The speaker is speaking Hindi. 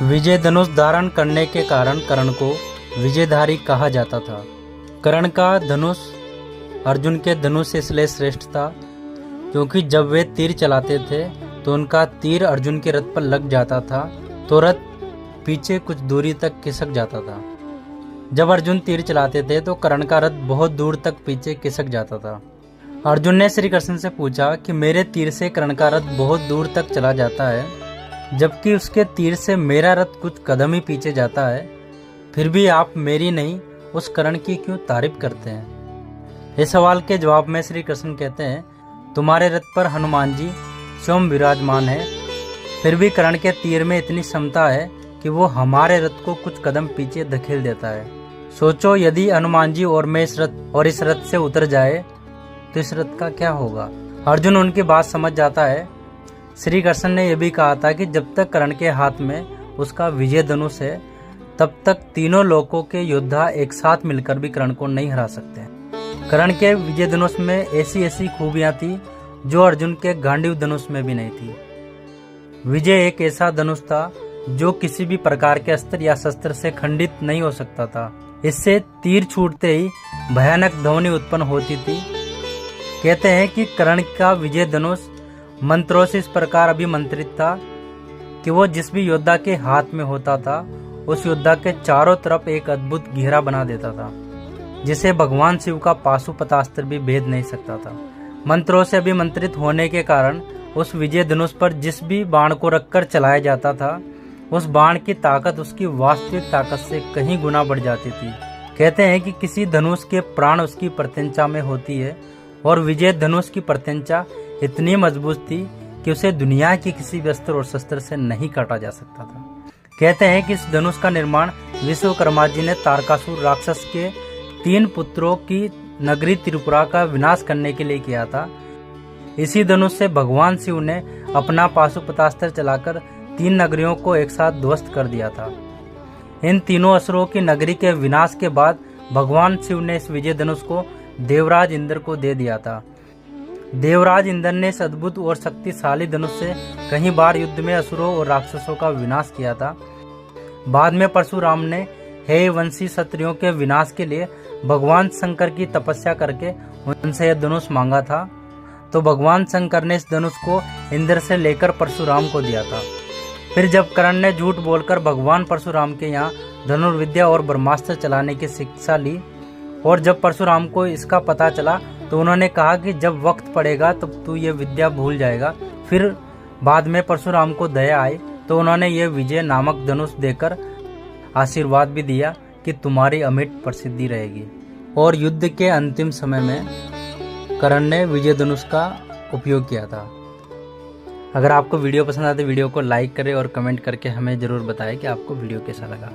विजय धनुष धारण करने के कारण कर्ण को विजयधारी कहा जाता था। कर्ण का धनुष अर्जुन के धनुष से इसलिए श्रेष्ठ था क्योंकि जब वे तीर चलाते थे तो उनका तीर अर्जुन के रथ पर लग जाता था तो रथ पीछे कुछ दूरी तक खिसक जाता था। जब अर्जुन तीर चलाते थे तो कर्ण का रथ बहुत दूर तक पीछे खिसक जाता था। अर्जुन ने श्री कृष्ण से पूछा कि मेरे तीर से कर्ण का रथ बहुत दूर तक चला जाता है जबकि उसके तीर से मेरा रथ कुछ कदम ही पीछे जाता है, फिर भी आप मेरी नहीं उस कर्ण की क्यों तारीफ करते हैं। इस सवाल के जवाब में श्री कृष्ण कहते हैं, तुम्हारे रथ पर हनुमान जी स्वयं विराजमान है, फिर भी कर्ण के तीर में इतनी क्षमता है कि वो हमारे रथ को कुछ कदम पीछे धकेल देता है। सोचो यदि हनुमान जी और मैं इस रथ से उतर जाए तो इस रथ का क्या होगा। अर्जुन उनकी बात समझ जाता है। श्री कृष्ण ने यह भी कहा था कि जब तक कर्ण के हाथ में उसका विजय धनुष है तब तक तीनों लोकों के योद्धा एक साथ मिलकर भी कर्ण को नहीं हरा सकते। कर्ण के विजय धनुष में ऐसी ऐसी खूबियां थी जो अर्जुन के गांडीव धनुष में भी नहीं थी। विजय एक ऐसा धनुष था जो किसी भी प्रकार के अस्त्र या शस्त्र से खंडित नहीं हो सकता था। इससे तीर छूटते ही भयानक ध्वनि उत्पन्न होती थी। कहते हैं कि कर्ण का विजय धनुष मंत्रों से इस प्रकार अभिमंत्रित था कि वो जिस भी योद्धा के हाथ में होता था उस योद्धा के चारों तरफ एक अद्भुत घेरा बना देता था जिसे भगवान शिव का पाशुपतास्त्र भी भेद नहीं सकता था। मंत्रों से अभिमंत्रित होने के कारण उस विजय धनुष पर जिस भी बाण को रखकर चलाया जाता था उस बाण की ताकत उसकी वास्तविक ताकत से कहीं गुना बढ़ जाती थी। कहते हैं कि किसी धनुष के प्राण उसकी प्रत्यंचा में होती है और विजय धनुष की प्रत्यंचा इतनी मजबूत थी कि उसे दुनिया की किसी भी अस्त्र और शस्त्र से नहीं काटा जा सकता था। कहते हैं कि इस धनुष का निर्माण विश्वकर्मा जी ने तारकासुर राक्षस के 3 पुत्रों की नगरी त्रिपुरा का विनाश करने के लिए किया था। इसी धनुष से भगवान शिव ने अपना पाशुपतास्त्र चलाकर 3 नगरियों को एक साथ ध्वस्त कर दिया था। इन तीनों असुरों की नगरी के विनाश के बाद भगवान शिव ने इस विजय धनुष को देवराज इंद्र को दे दिया था। देवराज इंद्र ने इस अद्भुत और शक्तिशाली धनुष से कई बार युद्ध में असुरों और राक्षसों का विनाश किया था। बाद में परशुराम ने हे वंशी क्षत्रियों के विनाश के लिए भगवान शंकर की तपस्या करके उनसे यह धनुष मांगा था, तो भगवान शंकर ने इस धनुष को इंद्र से लेकर परशुराम को दिया था। फिर जब कर्ण ने झूठ बोलकर भगवान परशुराम के यहाँ धनुर्विद्या और ब्रह्मास्त्र चलाने की शिक्षा ली और जब परशुराम को इसका पता चला तो उन्होंने कहा कि जब वक्त पड़ेगा तब तू ये विद्या भूल जाएगा। फिर बाद में परशुराम को दया आई तो उन्होंने ये विजय नामक धनुष देकर आशीर्वाद भी दिया कि तुम्हारी अमिट प्रसिद्धि रहेगी। और युद्ध के अंतिम समय में कर्ण ने विजय धनुष का उपयोग किया था। अगर आपको वीडियो पसंद आए तो वीडियो को लाइक करें और कमेंट करके हमें ज़रूर बताएं कि आपको वीडियो कैसा लगा।